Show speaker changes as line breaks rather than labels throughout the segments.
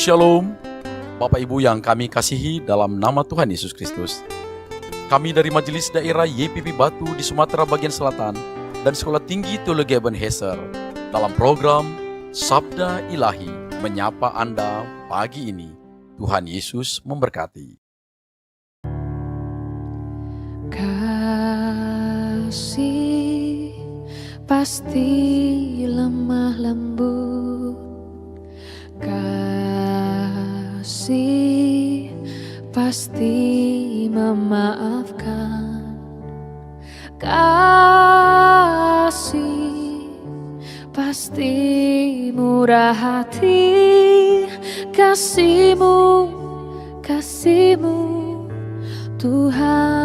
Shalom, Bapak Ibu yang kami kasihi dalam nama Tuhan Yesus Kristus. Kami dari Majelis Daerah YPP Batu di Sumatera Bagian Selatan dan Sekolah Tinggi Teologi Ebenezer dalam program Sabda Ilahi menyapa Anda pagi ini. Tuhan Yesus memberkati.
Kasih pasti lemah lembut, kasih pasti memaafkan, kasih pasti murah hati, kasih-Mu Tuhan.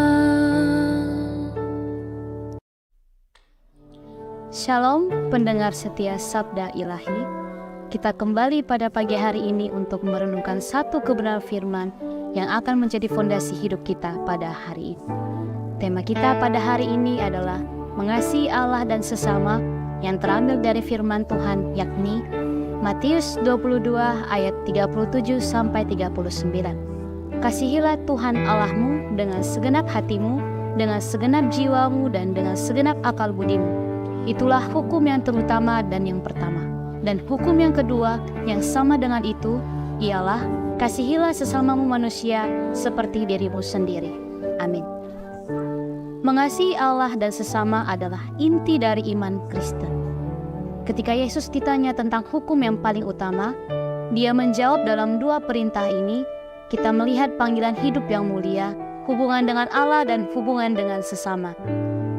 Shalom pendengar setia Sabda Ilahi. Kita kembali pada pagi hari ini untuk merenungkan satu kebenaran firman yang akan menjadi fondasi hidup kita pada hari ini. Tema kita pada hari ini adalah mengasihi Allah dan sesama yang terambil dari firman Tuhan, yakni Matius 22 ayat 37 sampai 39. Kasihilah Tuhan Allahmu dengan segenap hatimu, dengan segenap jiwamu, dan dengan segenap akal budimu. Itulah hukum yang terutama dan yang pertama. Dan hukum yang kedua yang sama dengan itu ialah kasihilah sesamamu manusia seperti dirimu sendiri. Amin. Mengasihi Allah dan sesama adalah inti dari iman Kristen. Ketika Yesus ditanya tentang hukum yang paling utama, Dia menjawab dalam dua perintah ini. Kita melihat panggilan hidup yang mulia, hubungan dengan Allah dan hubungan dengan sesama.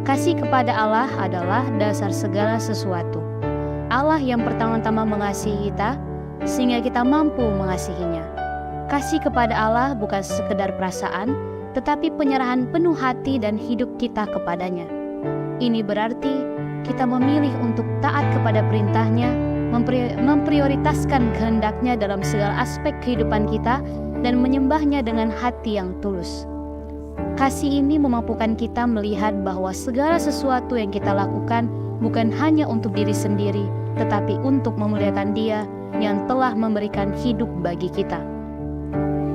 Kasih kepada Allah adalah dasar segala sesuatu. Allah yang pertama-tama mengasihi kita, sehingga kita mampu mengasihinya. Kasih kepada Allah bukan sekedar perasaan, tetapi penyerahan penuh hati dan hidup kita kepadanya. Ini berarti kita memilih untuk taat kepada perintahnya, memprioritaskan kehendaknya dalam segala aspek kehidupan kita, dan menyembahnya dengan hati yang tulus. Kasih ini memampukan kita melihat bahwa segala sesuatu yang kita lakukan bukan hanya untuk diri sendiri, tetapi untuk memuliakan Dia yang telah memberikan hidup bagi kita.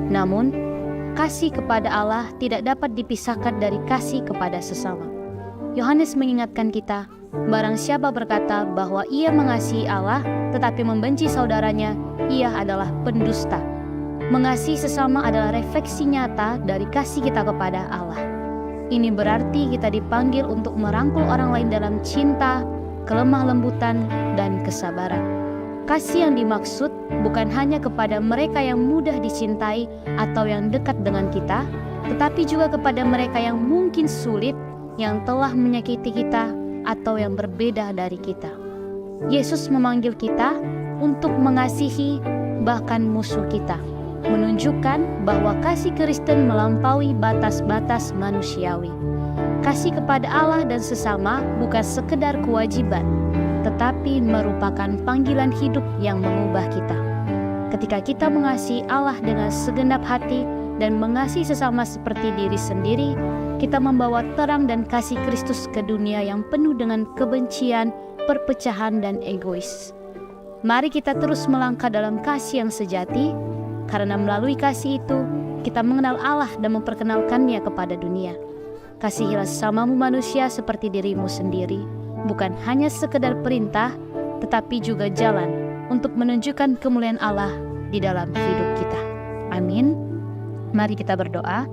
Namun, kasih kepada Allah tidak dapat dipisahkan dari kasih kepada sesama. Yohanes mengingatkan kita, barang siapa berkata bahwa ia mengasihi Allah tetapi membenci saudaranya, ia adalah pendusta. Mengasihi sesama adalah refleksi nyata dari kasih kita kepada Allah. Ini berarti kita dipanggil untuk merangkul orang lain dalam cinta, kelemah lembutan, dan kesabaran. Kasih yang dimaksud bukan hanya kepada mereka yang mudah dicintai atau yang dekat dengan kita, tetapi juga kepada mereka yang mungkin sulit, yang telah menyakiti kita, atau yang berbeda dari kita. Yesus memanggil kita untuk mengasihi bahkan musuh kita, menunjukkan bahwa kasih Kristen melampaui batas-batas manusiawi. Kasih kepada Allah dan sesama bukan sekedar kewajiban, tetapi merupakan panggilan hidup yang mengubah kita. Ketika kita mengasihi Allah dengan segenap hati dan mengasihi sesama seperti diri sendiri, kita membawa terang dan kasih Kristus ke dunia yang penuh dengan kebencian, perpecahan, dan egois. Mari kita terus melangkah dalam kasih yang sejati, karena melalui kasih itu, kita mengenal Allah dan memperkenalkannya kepada dunia. Kasihilah sesamamu manusia seperti dirimu sendiri, bukan hanya sekedar perintah, tetapi juga jalan untuk menunjukkan kemuliaan Allah di dalam hidup kita. Amin. Mari kita berdoa.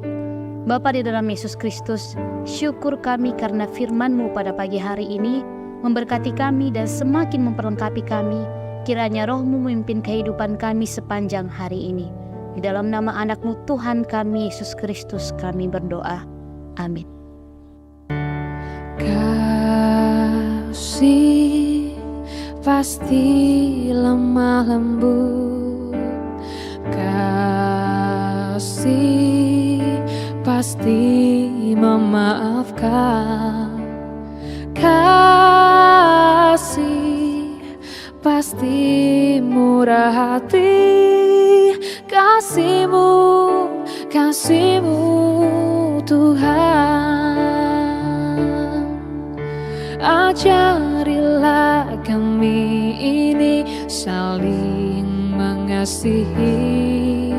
Bapa di dalam Yesus Kristus, syukur kami karena firman-Mu pada pagi hari ini memberkati kami dan semakin memperlengkapi kami. Kiranya Roh-Mu memimpin kehidupan kami sepanjang hari ini. Di dalam nama anak-Mu Tuhan kami, Yesus Kristus, kami berdoa. Amin.
Kasih pasti lemah lembut, kasih pasti memaafkan, kasih pasti murah hati, kasih-Mu Tuhan. Ajarilah kami ini saling mengasihi mengasihi.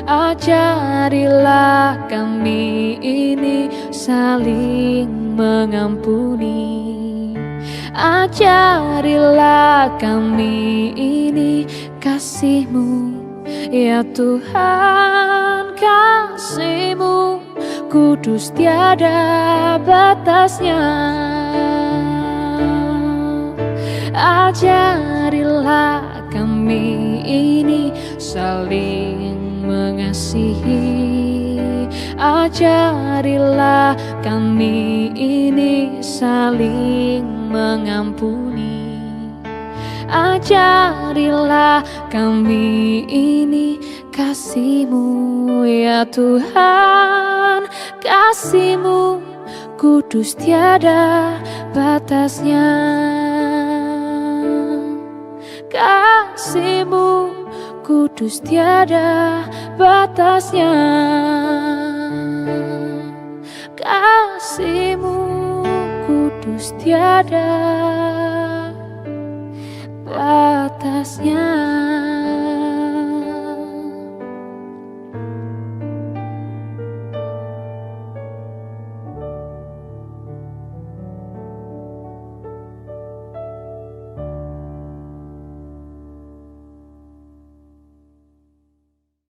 Ajarilah kami ini saling mengampuni. Ajarilah kami ini kasih-Mu, ya Tuhan, kasih-Mu kudus tiada batasnya. Ajarilah kami ini saling mengasihi. Ajarilah kami ini saling mengampuni. Ajarilah kami ini kasih-Mu, ya Tuhan, kasih-Mu kudus tiada batasnya. Kasih-Mu kudus tiada batasnya. Kasih-Mu kudus tiada batasnya.